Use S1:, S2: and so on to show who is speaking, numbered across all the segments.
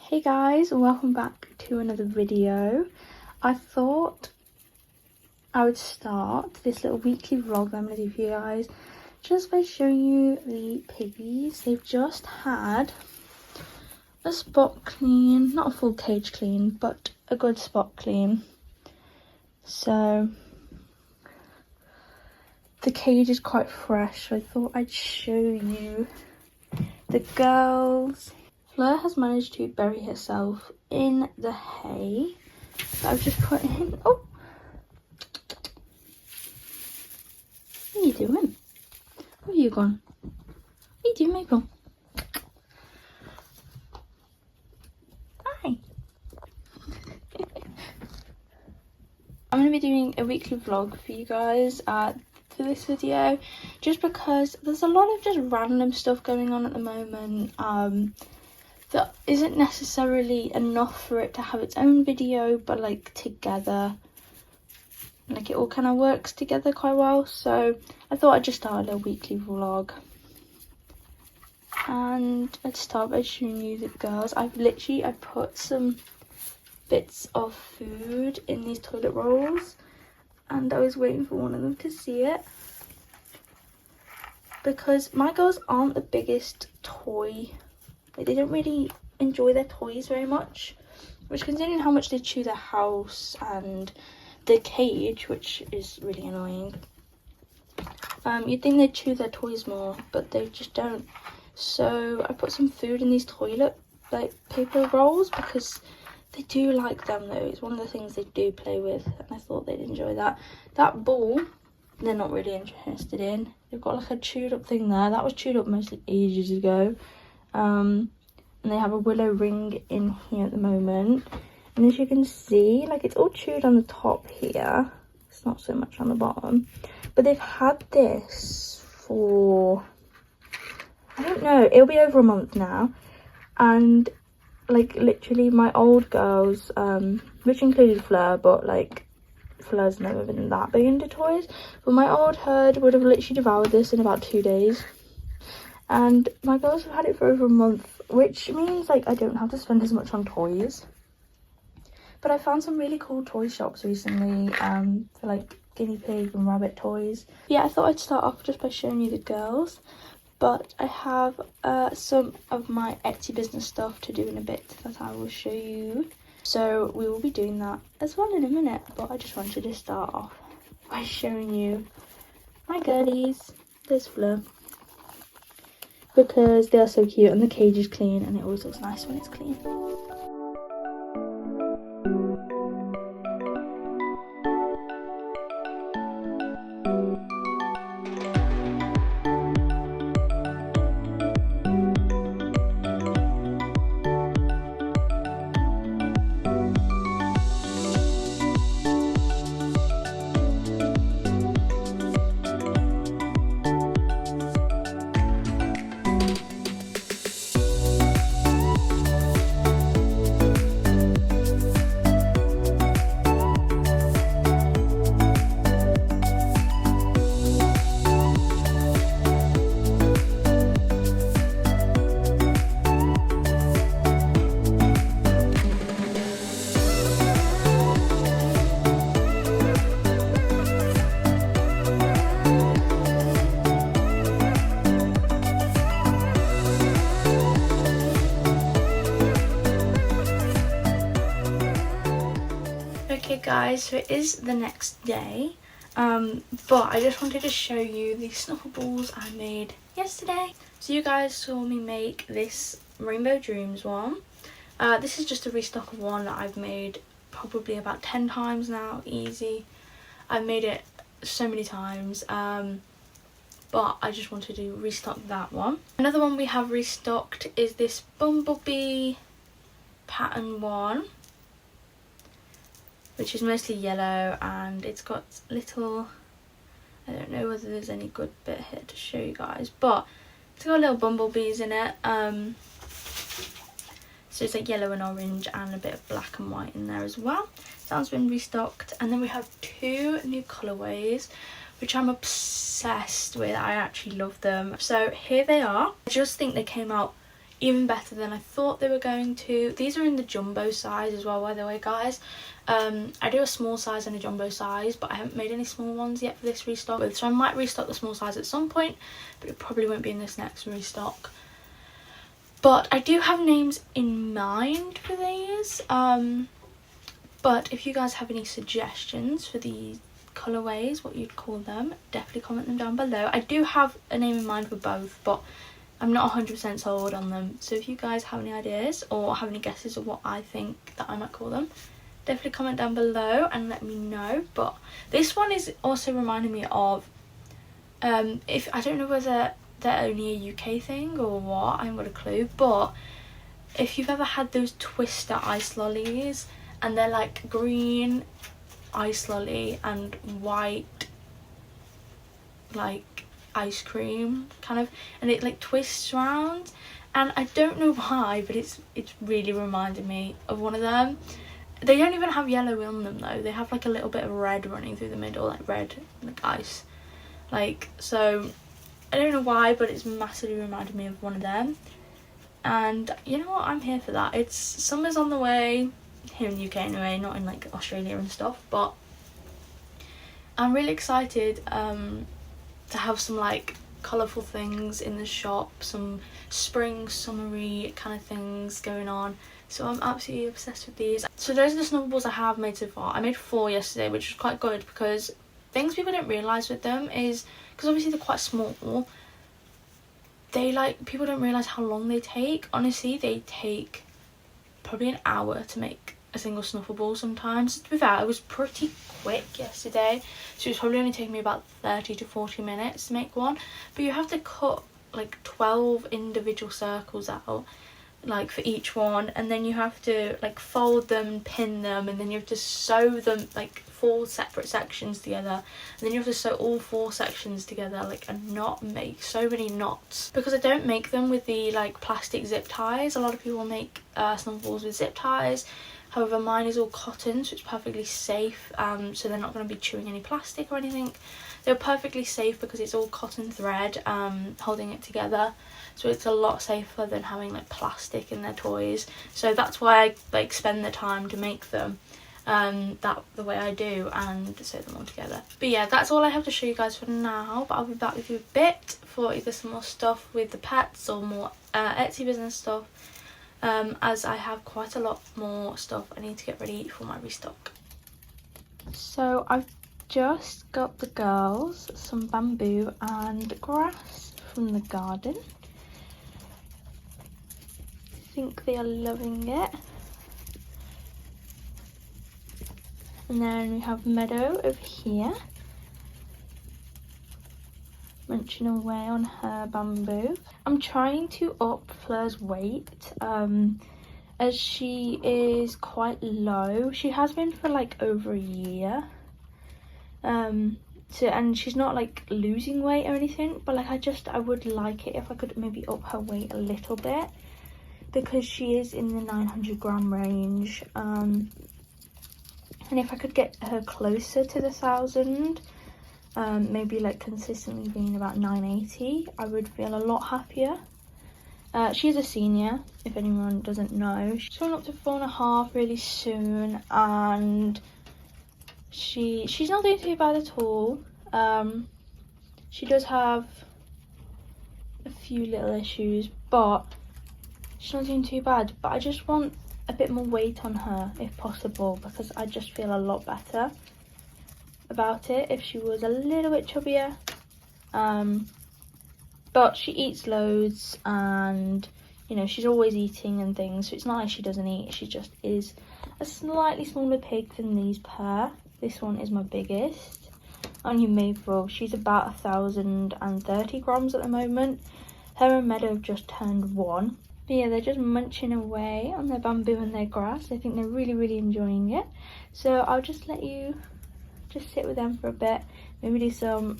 S1: Hey guys, welcome back to another video. I thought I would start this little weekly vlog that I'm going to do for you guys just by showing you the piggies. They've just had a spot clean, not a full cage clean, but a good spot clean. So the cage is quite fresh, so I thought I'd show you the girls. Fleur has managed to bury herself in the hay that I've just put in. Oh, what are you doing? Where are you gone? What are you doing, Maple? Hi. I'm going to be doing a weekly vlog for you guys for this video, just because there's a lot of just random stuff going on at the moment. That isn't necessarily enough for it to have its own video, but like together, like it all kind of works together quite well. So I thought I'd just start a little weekly vlog, and I'd start by showing you the girls. I put some bits of food in these toilet rolls, and I was waiting for one of them to see it, because my girls aren't the biggest toy. They don't really enjoy their toys very much, which, considering how much they chew their house and the cage, which is really annoying. You'd think they'd chew their toys more, but they just don't. So I put some food in these toilet paper rolls because they do like them though. It's one of the things they do play with, and I thought they'd enjoy that. That ball, they're not really interested in. They've got like a chewed up thing there. That was chewed up mostly ages ago. And they have a willow ring in here at the moment, and as you can see, like, it's all chewed on the top here. It's not so much on the bottom, but they've had this for, I don't know, it'll be over a month now. And like, literally my old girls, which included Fleur, but like Fleur's never been that big into toys, but my old herd would have literally devoured this in about 2 days. And my girls have had it for over a month, which means like I don't have to spend as much on toys. But I found some really cool toy shops recently for like guinea pig and rabbit toys. Yeah, I thought I'd start off just by showing you the girls, but I have some of my Etsy business stuff to do in a bit that I will show you. So we will be doing that as well in a minute, but I just wanted to start off by showing you my girlies. There's Fleur, because they are so cute, and the cage is clean, and it always looks nice when it's clean. Okay guys, so it is the next day, but I just wanted to show you the snuffle balls I made yesterday. So you guys saw me make this Rainbow Dreams one. This is just a restock of one that I've made probably about 10 times now, easy. I've made it so many times, but I just wanted to restock that one. Another one we have restocked is this Bumblebee pattern one, which is mostly yellow, and it's got little, I don't know whether there's any good bit here to show you guys, but it's got little bumblebees in it. So it's like yellow and orange and a bit of black and white in there as well. So that's been restocked. And then we have 2 new colourways, which I'm obsessed with. I actually love them. So here they are. I just think they came out even better than I thought they were going to. These are in the jumbo size as well, by the way, guys. I do a small size and a jumbo size, but I haven't made any small ones yet for this restock, so I might restock the small size at some point, but it probably won't be in this next restock. But I do have names in mind for these, but if you guys have any suggestions for these colourways, what you'd call them, definitely comment them down below. I do have a name in mind for both, but I'm not 100% sold on them, so if you guys have any ideas or have any guesses of what I think that I might call them, definitely comment down below and let me know. But this one is also reminding me of, if I don't know whether they're only a UK thing or what, I haven't got a clue, but if you've ever had those Twister ice lollies, and they're like green ice lolly and white like ice cream kind of, and it like twists around, and I don't know why, but it's really reminded me of one of them. They don't even have yellow in them though, they have like a little bit of red running through the middle, like red like ice, like, so I don't know why, but it's massively reminded me of one of them. And you know what, I'm here for that. It's summer's on the way here in the UK anyway, not in like Australia and stuff, but I'm really excited to have some like colourful things in the shop, some spring summery kind of things going on, so I'm absolutely obsessed with these. So those are the snowballs I have made so far. I made 4 yesterday, which was quite good, because things people don't realise with them is, because obviously they're quite small, they like, people don't realise how long they take. Honestly, they take probably an hour to make a single snuffle ball sometimes. To be fair, I was pretty quick yesterday, so it was probably only taking me about 30 to 40 minutes to make one, but you have to cut like 12 individual circles out, like for each one, and then you have to like fold them, pin them, and then you have to sew them like 4 separate sections together, and then you have to sew all 4 sections together like a knot, make so many knots. Because I don't make them with the like plastic zip ties, a lot of people make snowballs with zip ties. However, mine is all cotton, so it's perfectly safe, so they're not going to be chewing any plastic or anything. They're perfectly safe because it's all cotton thread holding it together, so it's a lot safer than having like plastic in their toys. So that's why I like spend the time to make them the way I do and sew them all together. But yeah, that's all I have to show you guys for now, but I'll be back with you a bit for either some more stuff with the pets or more Etsy business stuff, as I have quite a lot more stuff I need to get ready for my restock. So I've just got the girls some bamboo and grass from the garden. I think they are loving it. And then we have Meadow over here, munching away on her bamboo. I'm trying to up Fleur's weight, as she is quite low. She has been for like over a year. And she's not like losing weight or anything, but like I would like it if I could maybe up her weight a little bit, because she is in the 900 gram range. And if I could get her closer to the 1,000, maybe like consistently being about 980, I would feel a lot happier. She's a senior, if anyone doesn't know. She's going up to 4.5 really soon, and she's not doing too bad at all. She does have a few little issues, but she's not doing too bad. But I just want a bit more weight on her if possible, because I just feel a lot better about it if she was a little bit chubbier. But she eats loads, and you know, she's always eating and things, so it's not like she doesn't eat. She just is a slightly smaller pig than these pair. This one is my biggest, only Maple. She's about 1,030 grams at the moment. Her and Meadow have just turned 1. But yeah, they're just munching away on their bamboo and their grass. I think they're really enjoying it. So I'll just let you just sit with them for a bit, maybe do some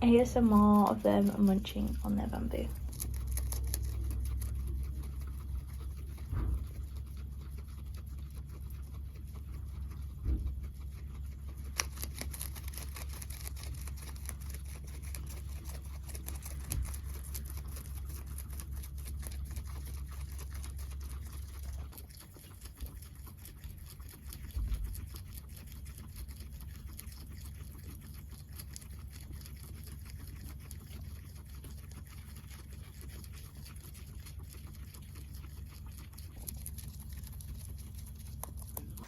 S1: ASMR of them munching on their bamboo.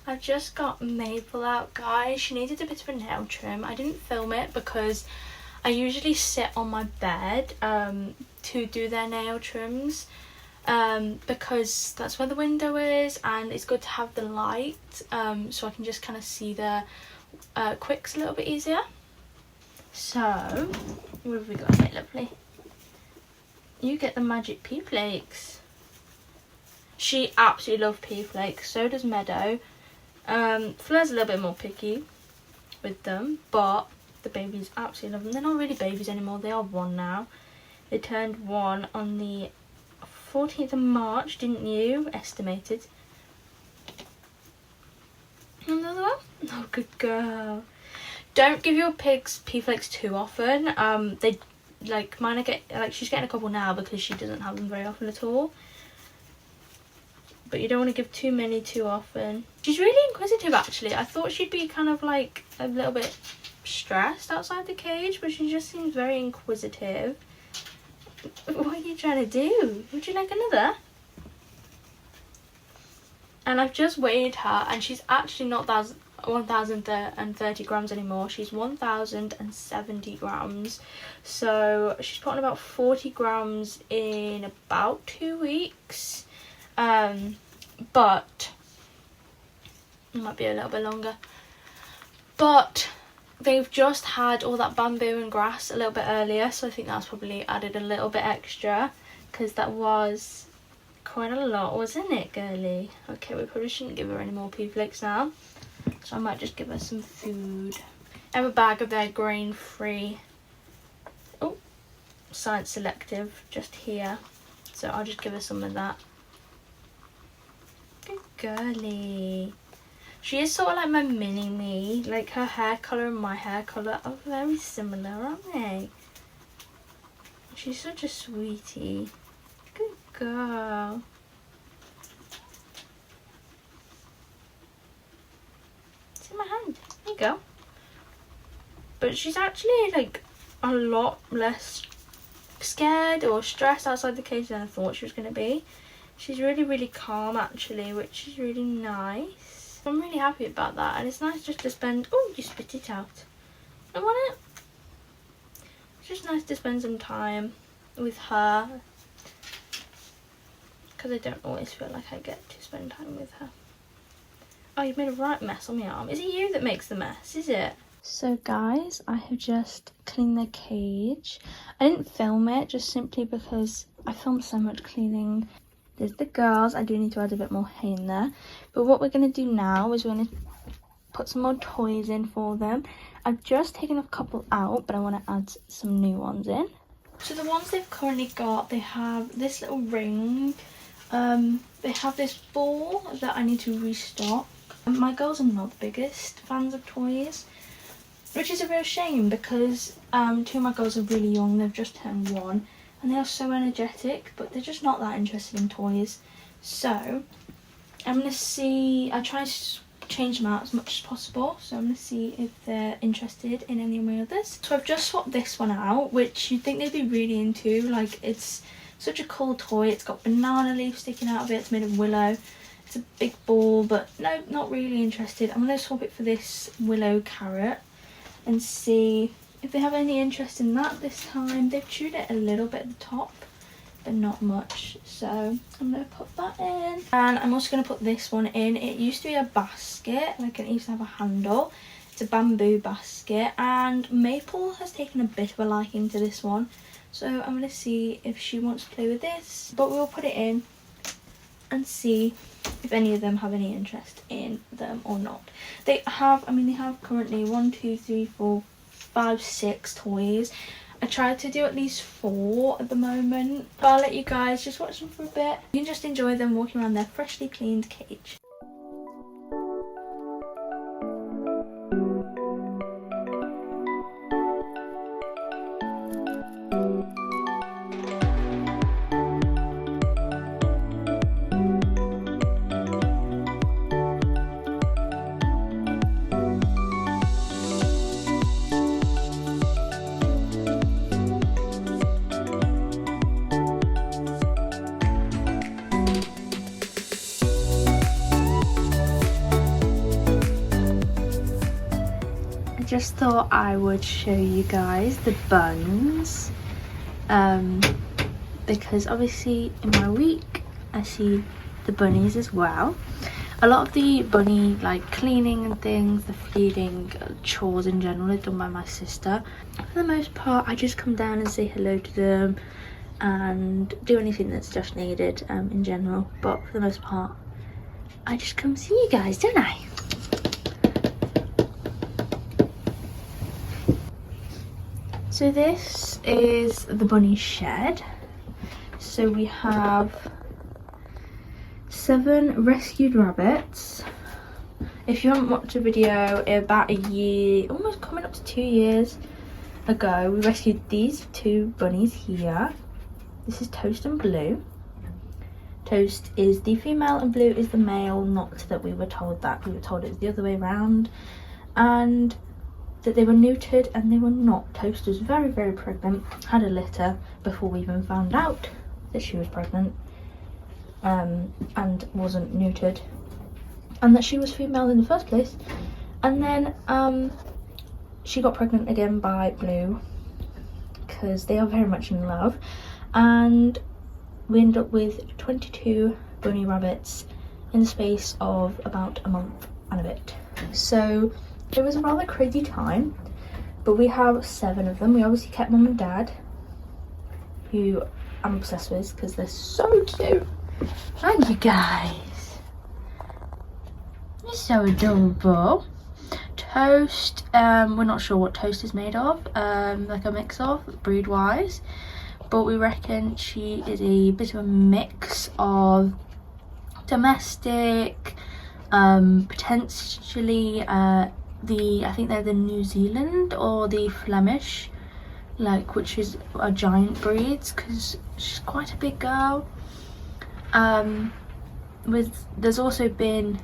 S1: I've just got Maple out, guys. She needed a bit of a nail trim. I didn't film it because I usually sit on my bed to do their nail trims, because that's where the window is and it's good to have the light, so I can just kind of see the quicks a little bit easier. So, what have we got here, lovely? You get the magic pea flakes. She absolutely loves pea flakes, so does Meadow. Fleur's a little bit more picky with them, but the babies absolutely love them. They're not really babies anymore, they are 1 now. They turned 1 on the 14th of March, didn't you? Estimated. Another one? Oh, good girl. Don't give your pigs pea flakes too often. They, like, mine are she's getting a couple now because she doesn't have them very often at all. But you don't want to give too many too often. She's really inquisitive, actually. I thought she'd be kind of like a little bit stressed outside the cage, but she just seems very inquisitive. What are you trying to do? Would you like another? And I've just weighed her, and she's actually not 1,030 grams anymore. She's 1,070 grams. So she's put on about 40 grams in about 2 weeks. But it might be a little bit longer. But they've just had all that bamboo and grass a little bit earlier, so I think that's probably added a little bit extra, because that was quite a lot, wasn't it, girly? Okay, we probably shouldn't give her any more pea flakes now, so I might just give her some food. I have a bag of their grain-free, Science Selective just here, so I'll just give her some of that. Good girly. She is sort of like my mini-me. Like, her hair colour and my hair colour are very similar, aren't they? She's such a sweetie. Good girl. It's in my hand. There you go. But she's actually, like, a lot less scared or stressed outside the cage than I thought she was going to be. She's really, really calm, actually, which is really nice. I'm really happy about that, and it's nice just to spend... Oh, you spit it out. I want it. It's just nice to spend some time with her, because I don't always feel like I get to spend time with her. Oh, you've made a right mess on my arm. Is it you that makes the mess, is it? So guys, I have just cleaned the cage. I didn't film it just simply because I filmed so much cleaning. There's the girls. I do need to add a bit more hay in there. But what we're going to do now is we're going to put some more toys in for them. I've just taken a couple out, but I want to add some new ones in. So the ones they've currently got, they have this little ring. They have this ball that I need to restock. My girls are not the biggest fans of toys, which is a real shame because 2 of my girls are really young. They've just turned 1. And they are so energetic, but they're just not that interested in toys. So I'm going to see, I try to change them out as much as possible. So I'm going to see if they're interested in any of my others. So I've just swapped this one out, which you'd think they'd be really into. Like, it's such a cool toy. It's got banana leaf sticking out of it. It's made of willow. It's a big ball, but no, not really interested. I'm going to swap it for this willow carrot and see if they have any interest in that this time. They've chewed it a little bit at the top, but not much. So I'm going to put that in. And I'm also going to put this one in. It used to be a basket, like it used to have a handle. It's a bamboo basket. And Maple has taken a bit of a liking to this one. So I'm going to see if she wants to play with this. But we'll put it in and see if any of them have any interest in them or not. They have, they have currently 1, 2, 3, 4, 5, 6 toys. I tried to do at least 4 at the moment, but I'll let you guys just watch them for a bit. You can just enjoy them walking around their freshly cleaned cage. just thought I would show you guys the buns, because obviously in my week I see the bunnies as well. A lot of the bunny like cleaning and things, the feeding, chores in general are done by my sister. For the most part I just come down and say hello to them and do anything that's just needed in general, but for the most part I just come see you guys, don't I? So this is the bunny shed. So we have 7 rescued rabbits. If you haven't watched a video, about a year, almost coming up to 2 years ago, we rescued these 2 bunnies here. This is Toast and Blue. Toast is the female and Blue is the male, not that we were told that. We were told it was the other way around, and that they were neutered, and they were not. Toast was very, very pregnant, had a litter before we even found out that she was pregnant, and wasn't neutered, and that she was female in the first place. And then she got pregnant again by Blue, because they are very much in love, and we ended up with 22 bunny rabbits in the space of about a month and a bit. So it was a rather crazy time, but we have 7 of them. We obviously kept Mum and Dad, who I'm obsessed with because they're so cute. Aren't you guys? You're so adorable. Toast, we're not sure what Toast is made of, like a mix of, breed wise, but we reckon she is a bit of a mix of domestic, potentially I think they're the New Zealand or the Flemish, like, which is a giant breeds, because she's quite a big girl. There's also been,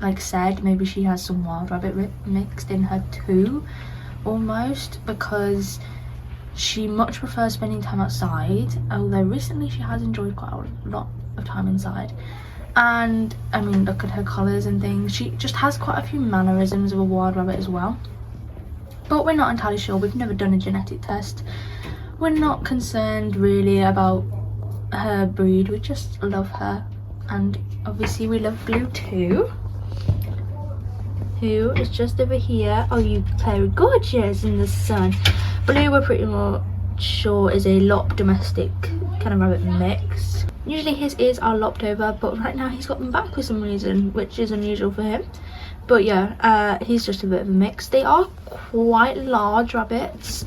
S1: like said, maybe she has some wild rabbit mixed in her too, almost, because she much prefers spending time outside, although recently she has enjoyed quite a lot of time inside. And I mean, look at her collars and things. She just has quite a few mannerisms of a wild rabbit as well, but we're not entirely sure. We've never done a genetic test. We're not concerned really about her breed, we just love her. And obviously we love Blue too, who is just over here. Oh, you very gorgeous in the sun. Blue we're pretty much sure is a lop domestic kind of rabbit mix. Usually his ears are lopped over, but right now he's got them back for some reason, which is unusual for him. But yeah, he's just a bit of a mix. They are quite large rabbits.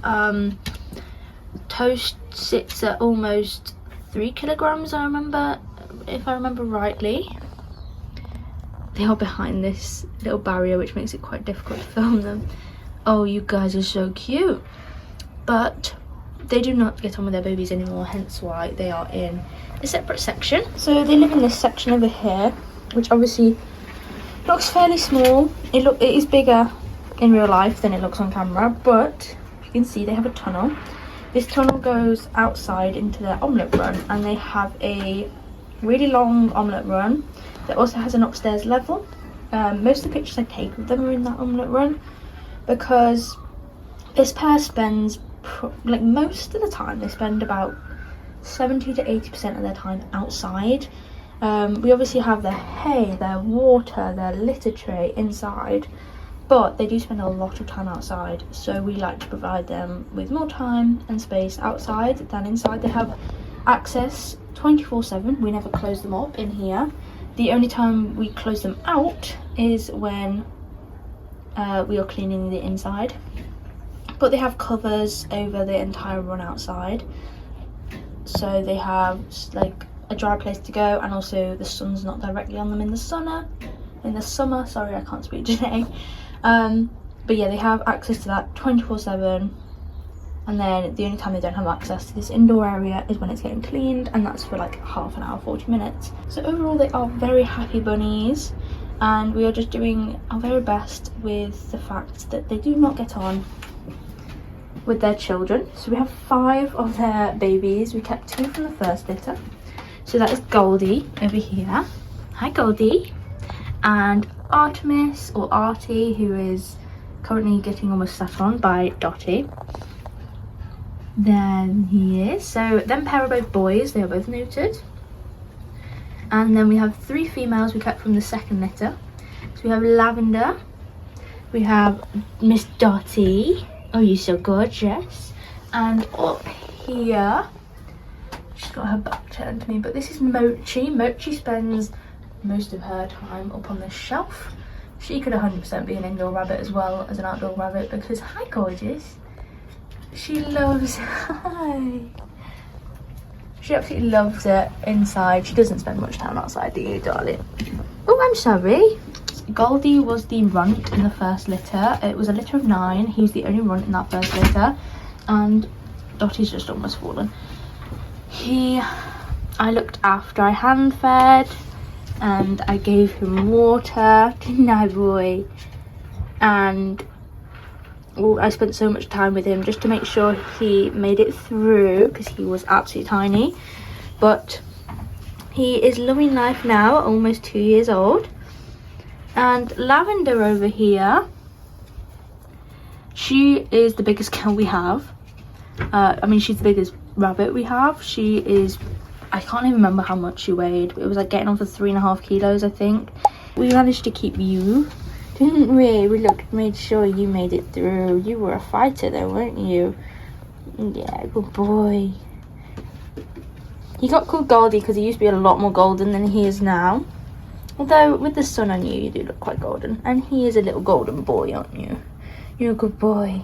S1: Toast sits at almost 3 kilograms, if I remember rightly. They are behind this little barrier, which makes it quite difficult to film them. Oh, you guys are so cute. But they do not get on with their babies anymore, hence why they are in a separate section. So they live in this section over here, which obviously looks fairly small. It is bigger in real life than it looks on camera, but you can see they have a tunnel. This tunnel goes outside into their omelette run, and they have a really long omelette run that also has an upstairs level. Most of the pictures I take of them are in that omelette run, because this pair spends, like, most of the time they spend about 70 to 80% of their time outside. We obviously have their hay, their water, their litter tray inside, but they do spend a lot of time outside, so we like to provide them with more time and space outside than inside. They have access 24/7. We never close them up in here. The only time we close them out is when we are cleaning the inside, but they have covers over the entire run outside, so they have like a dry place to go, and also the sun's not directly on them in the summer. Sorry, I can't speak today. But yeah, they have access to that 24/7, and then the only time they don't have access to this indoor area is when it's getting cleaned, and that's for like half an hour, 40 minutes. So overall they are very happy bunnies, and we are just doing our very best with the fact that they do not get on with their children. So we have 5 of their babies. We kept 2 from the first litter. So that is Goldie over here. Hi Goldie. And Artemis, or Artie, who is currently getting almost sat on by Dottie. Then he is. So them pair are both boys, they are both neutered. And then we have 3 females we kept from the second litter. So we have Lavender, we have Miss Dottie, oh you're so gorgeous, and up here, she's got her back turned to me, but this is Mochi. Mochi spends most of her time up on this shelf. She could 100% be an indoor rabbit as well as an outdoor rabbit because, hi gorgeous, she loves, hi. She absolutely loves it inside. She doesn't spend much time outside, do you, darling? Oh, I'm sorry. Goldie was the runt in the first litter. It was a litter of 9. He was the only runt in that first litter. And Dottie's just almost fallen. I looked after. I hand fed and I gave him water. Didn't I, boy? And I spent so much time with him just to make sure he made it through because he was absolutely tiny. But he is loving life now, almost 2 years old. And Lavender over here, she is the biggest girl we have. I mean, she's the biggest rabbit we have. She is, I can't even remember how much she weighed. It was like getting on for 3.5 kilos, I think. We managed to keep you, didn't we? We made sure you made it through. You were a fighter though, weren't you? Yeah, good boy. He got called Goldie because he used to be a lot more golden than he is now. Although with the sun on you, you do look quite golden. And he is a little golden boy, aren't you? You're a good boy.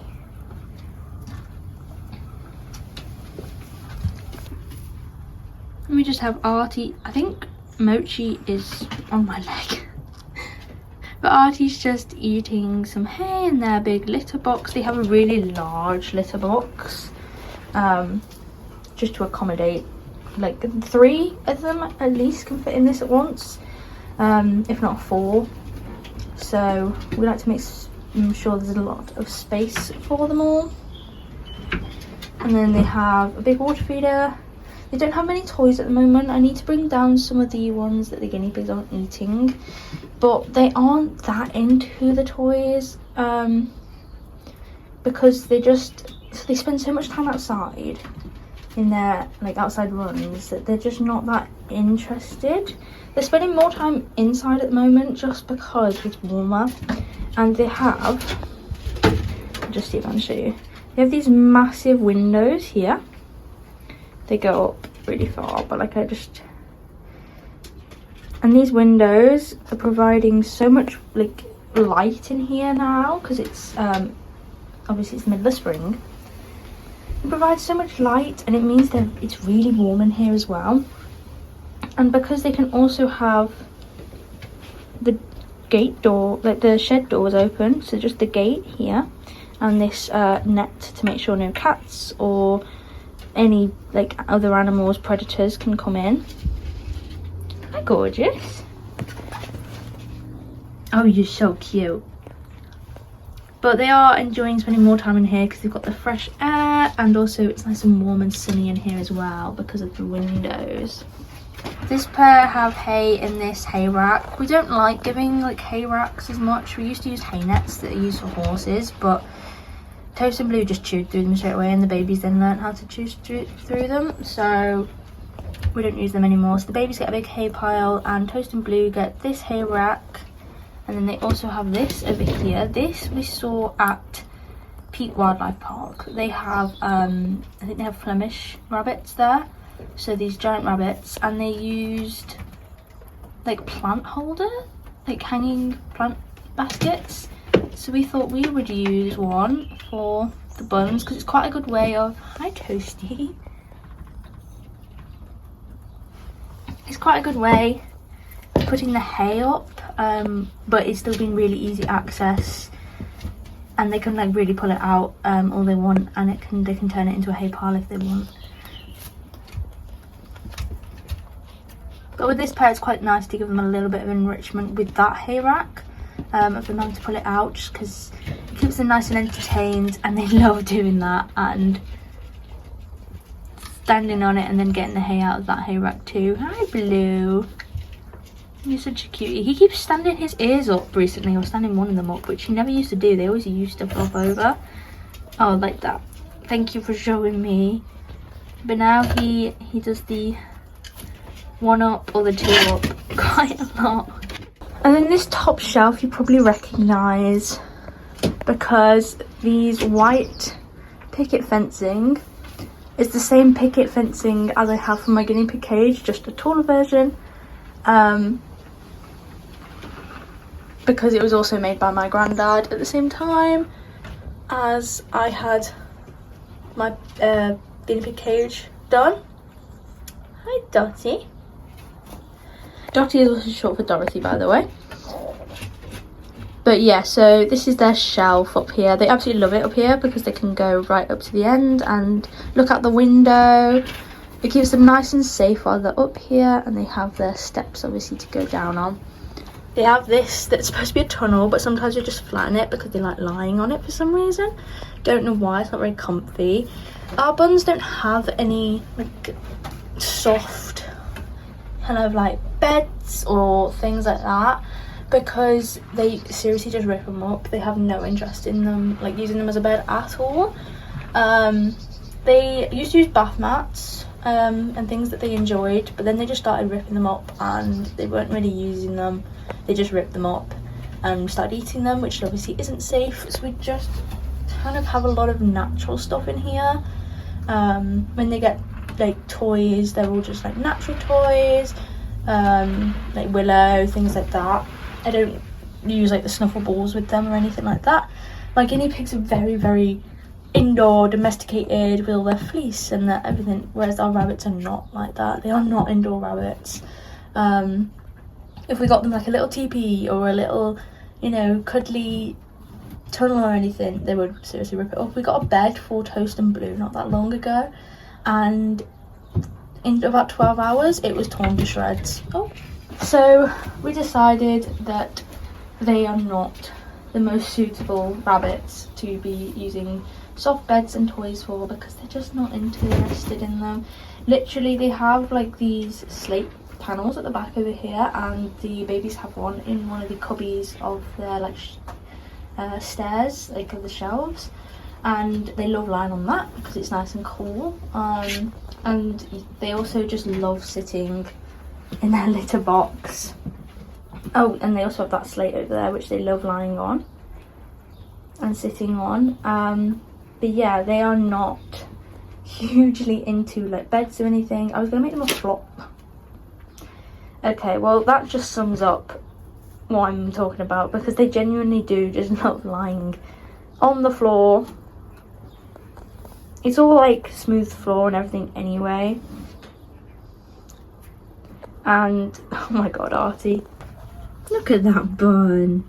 S1: And we just have Artie. I think Mochi is on my leg. But Artie's just eating some hay in their big litter box. They have a really large litter box. Just to accommodate, like 3 of them at least can fit in this at once. If not 4. So we like to make sure there's a lot of space for them all. And then they have a big water feeder. They don't have many toys at the moment. I need to bring down some of the ones that the guinea pigs aren't eating, but they aren't that into the toys because they spend so much time outside in their like outside runs that they're just not that interested. They're spending more time inside at the moment just because it's warmer. And they have, just see if I can show you, they have these massive windows here. They go up really far, but like and these windows are providing so much like light in here now because it's obviously it's the middle of spring. It provides so much light and it means that it's really warm in here as well. And because they can also have the gate door, like the shed doors open, so just the gate here and this net to make sure no cats or any like other animals, predators can come in. Hi gorgeous. Oh, you're so cute. But they are enjoying spending more time in here because they've got the fresh air and also it's nice and warm and sunny in here as well because of the windows. This pair have hay in this hay rack. We don't like giving like hay racks as much. We used to use hay nets that are used for horses, but Toast and Blue just chewed through them straight away and the babies then learned how to chew through them, so we don't use them anymore. So the babies get a big hay pile and Toast and Blue get this hay rack, and then they also have this over here. This we saw at Peak Wildlife Park. They have I think they have Flemish rabbits there, so these giant rabbits, and they used like plant holder, like hanging plant baskets. So we thought we would use one for the buns because it's quite a good way of, hi Toasty, it's quite a good way of putting the hay up, but it's still been really easy access and they can like really pull it out all they want, and they can turn it into a hay pile if they want. But with this pair it's quite nice to give them a little bit of enrichment with that hay rack. Of them having to pull it out just because it keeps them nice and entertained, and they love doing that and standing on it and then getting the hay out of that hay rack too. Hi Blue. He's such a cutie. He keeps standing his ears up recently, or standing one of them up, which he never used to do. They always used to flop over. Oh, like that. Thank you for showing me. But now he does the one up or the two up quite a lot. And then this top shelf you probably recognise, because these white picket fencing is the same picket fencing as I have for my guinea pig cage, just a taller version. Because it was also made by my granddad at the same time as I had my guinea pig cage done. Hi Dottie. Dottie is also short for Dorothy, by the way. But yeah, so this is their shelf up here. They absolutely love it up here because they can go right up to the end and look out the window. It keeps them nice and safe while they're up here, and they have their steps obviously to go down on. They have this that's supposed to be a tunnel, but sometimes they just flatten it because they like lying on it for some reason. Don't know why, it's not very comfy. Our buns don't have any like soft kind of like beds or things like that, because they seriously just rip them up. They have no interest in them, like using them as a bed at all. They used to use bath mats and things that they enjoyed, but then they just started ripping them up and they weren't really using them. They just ripped them up and started eating them, which obviously isn't safe. So we just kind of have a lot of natural stuff in here. When they get like toys, they're all just like natural toys, like Willow, things like that. I don't use like the snuffle balls with them or anything like that. My guinea pigs are very, very indoor, domesticated with all their fleece and their everything, whereas our rabbits are not like that. They are not indoor rabbits. If we got them like a little teepee or a little, you know, cuddly tunnel or anything, they would seriously rip it up. We got a bed for Toast and Blue not that long ago, and in about 12 hours it was torn to shreds. So we decided that they are not the most suitable rabbits to be using soft beds and toys for, because they're just not interested in them. Literally, they have like these slate panels at the back over here, and the babies have one in one of the cubbies of their like stairs, like of the shelves, and they love lying on that because it's nice and cool. And they also just love sitting in their litter box. Oh, and they also have that slate over there which they love lying on and sitting on. But yeah, they are not hugely into like beds or anything. I was gonna make them a flop. Okay, well that just sums up what I'm talking about, because they genuinely do just love lying on the floor. It's all like smooth floor and everything anyway. And oh my god, Artie, look at that bun.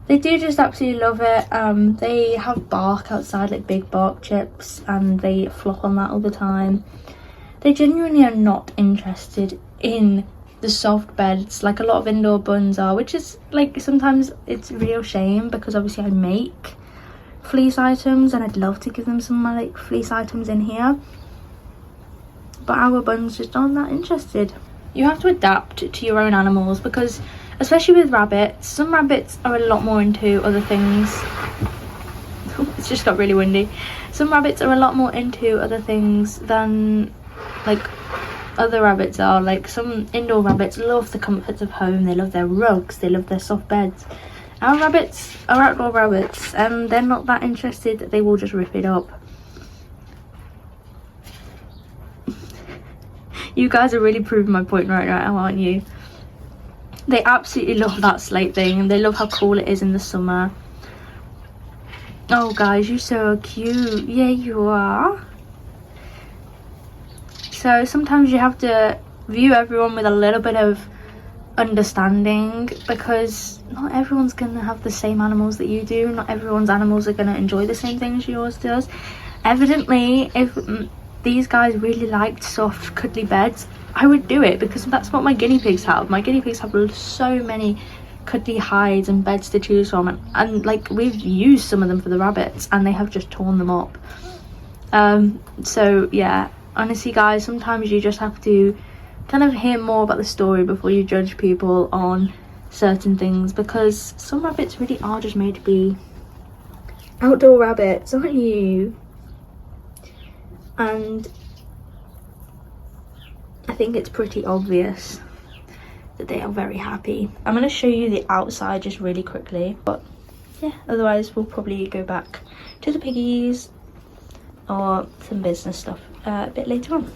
S1: They do just absolutely love it. They have bark outside, like big bark chips, and they flop on that all the time. They genuinely are not interested in the soft beds like a lot of indoor buns are, which is like sometimes it's a real shame, because obviously I make fleece items and I'd love to give them some of my like fleece items in here, but our buns just aren't that interested. You have to adapt to your own animals, because especially with rabbits, some rabbits are a lot more into other things. It's just got really windy. Some rabbits are a lot more into other things than like other rabbits are. Like some indoor rabbits love the comforts of home, they love their rugs, they love their soft beds. Our rabbits are outdoor rabbits and they're not that interested. They will just rip it up. You guys are really proving my point right now, aren't you? They absolutely love that slate thing, and they love how cool it is in the summer. Oh guys, you're so cute. Yeah, you are. So sometimes you have to view everyone with a little bit of understanding, because not everyone's gonna have the same animals that you do. Not everyone's animals are gonna enjoy the same things yours does. Evidently, if these guys really liked soft cuddly beds, I would do it, because that's what my guinea pigs have. My guinea pigs have so many cuddly hides and beds to choose from, and like we've used some of them for the rabbits and they have just torn them up. So yeah, honestly guys, sometimes you just have to kind of hear more about the story before you judge people on certain things, because some rabbits really are just made to be outdoor rabbits, aren't you? And I think it's pretty obvious that they are very happy. I'm going to show you the outside just really quickly, but yeah, otherwise we'll probably go back to the piggies or some business stuff a bit later on.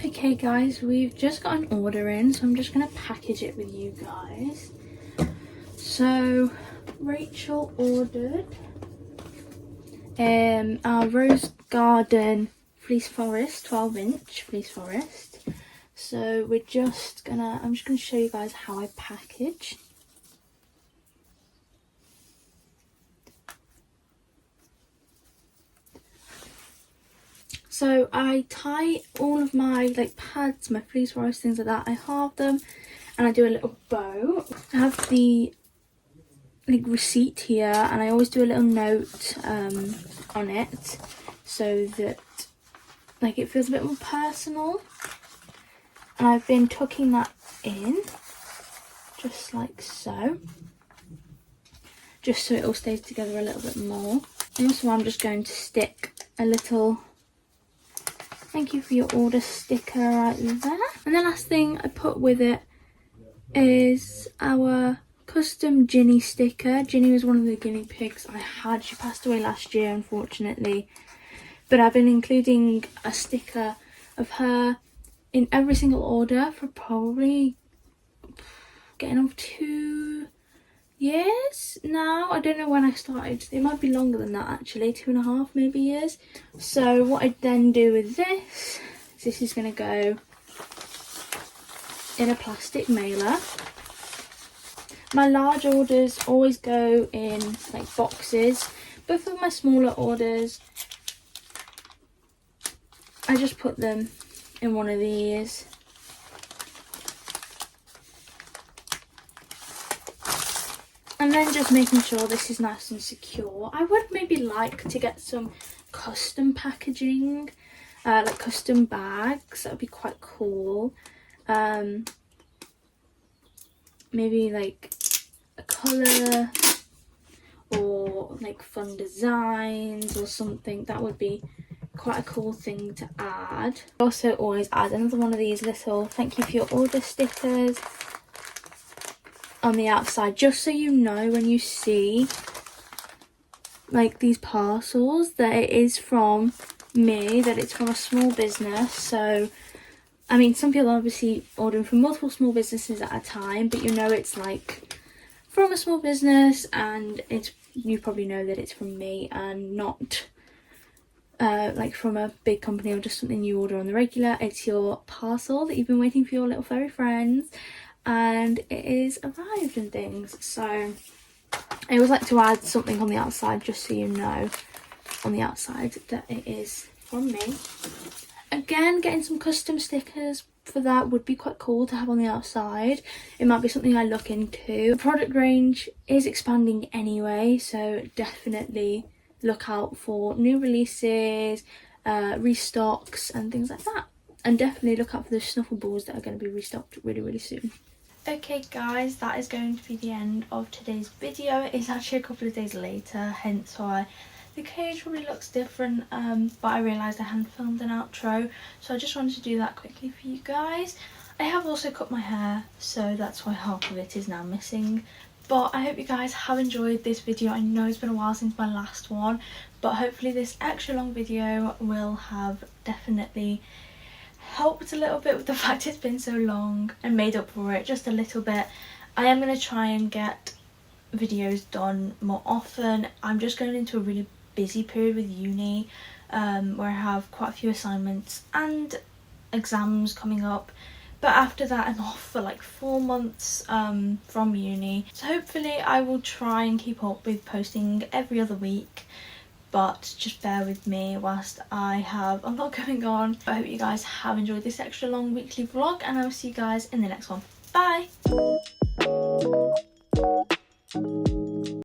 S1: Okay guys, we've just got an order in, so I'm just going to package it with you guys. So Rachel ordered our Rose Garden Fleece Forest, 12-inch Fleece Forest. So I'm just gonna show you guys how I package. So I tie all of my pads, my fleece forest, things like that. I halve them and I do a little bow. I have the receipt here, and I always do a little note on it so that it feels a bit more personal. And I've been tucking that in just like so, just so it all stays together a little bit more. And also I'm just going to stick a little Thank you for your order sticker right there. And the last thing I put with it is our custom Ginny sticker. Ginny was one of the guinea pigs I had. She passed away last year, unfortunately. But I've been including a sticker of her in every single order for probably getting on 2 years now. I don't know when I started. It might be longer than that actually, 2.5 maybe years. So what I then do with this is this is going to go in a plastic mailer. My large orders always go in like boxes, but for my smaller orders I just put them in one of these. And then just making sure this is nice and secure. I would maybe like to get some custom packaging, like custom bags. That would be quite cool. Maybe like a colour or like fun designs or something. That would be quite a cool thing to add. I also always add another one of these little thank you for your order stickers on the outside, just so you know when you see like these parcels that it is from me, that it's from a small business. So I mean, some people are obviously ordering from multiple small businesses at a time, but you know it's like from a small business, and it's, you probably know that it's from me and not like from a big company or just something you order on the regular. It's your parcel that you've been waiting for your little furry friends, and it is arrived and things. So I always like to add something on the outside just so you know on the outside that it is from me. Again, getting some custom stickers for that would be quite cool to have on the outside. It might be something I look into. The product range is expanding anyway, so definitely look out for new releases, restocks and things like that. And definitely look out for the snuffle balls that are going to be restocked really soon. Okay guys, that is going to be the end of today's video. It's actually a couple of days later, hence why the cage probably looks different, but I realised I hadn't filmed an outro, so I just wanted to do that quickly for you guys. I have also cut my hair, so that's why half of it is now missing. But I hope you guys have enjoyed this video. I know it's been a while since my last one, but hopefully this extra long video will have definitely helped a little bit with the fact it's been so long and made up for it just a little bit. I am going to try and get videos done more often. I'm just going into a really busy period with uni, where I have quite a few assignments and exams coming up, but after that I'm off for like 4 months from uni, so hopefully I will try and keep up with posting every other week, but just bear with me whilst I have a lot going on. I hope you guys have enjoyed this extra long weekly vlog, and I will see you guys in the next one. Bye!